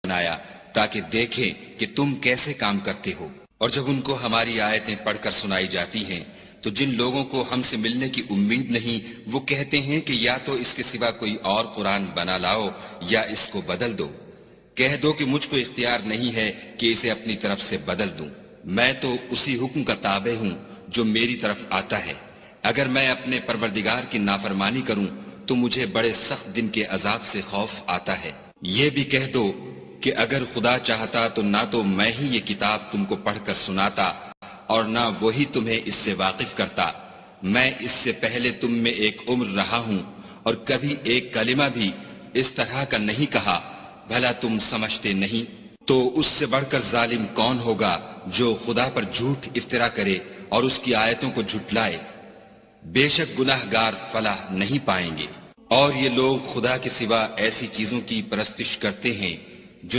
بنایا تاکہ دیکھیں کہ تم کیسے کام کرتے ہو۔ اور جب ان کو ہماری آیتیں پڑھ کر سنائی جاتی ہیں تو جن لوگوں کو ہم سے ملنے کی امید نہیں وہ کہتے ہیں کہ یا تو اس کے سوا کوئی اور قرآن بنا لاؤ یا اس کو بدل دو۔ کہہ دو کہ مجھ کو اختیار نہیں ہے کہ اسے اپنی طرف سے بدل دوں، میں تو اسی حکم کا تابع ہوں جو میری طرف آتا ہے۔ اگر میں اپنے پروردگار کی نافرمانی کروں تو مجھے بڑے سخت دن کے عذاب سے خوف آتا ہے۔ یہ بھی کہہ دو کہ اگر خدا چاہتا تو نہ تو میں ہی یہ کتاب تم کو پڑھ کر سناتا اور نہ وہی تمہیں اس سے واقف کرتا۔ میں اس سے پہلے تم میں ایک عمر رہا ہوں اور کبھی ایک کلمہ بھی اس طرح کا نہیں کہا، بھلا تم سمجھتے نہیں؟ تو اس سے بڑھ کر ظالم کون ہوگا جو خدا پر جھوٹ افطرا کرے اور اس کی آیتوں کو جھٹلائے؟ بے شک گناہ گار فلاح نہیں پائیں گے۔ اور یہ لوگ خدا کے سوا ایسی چیزوں کی پرستش کرتے ہیں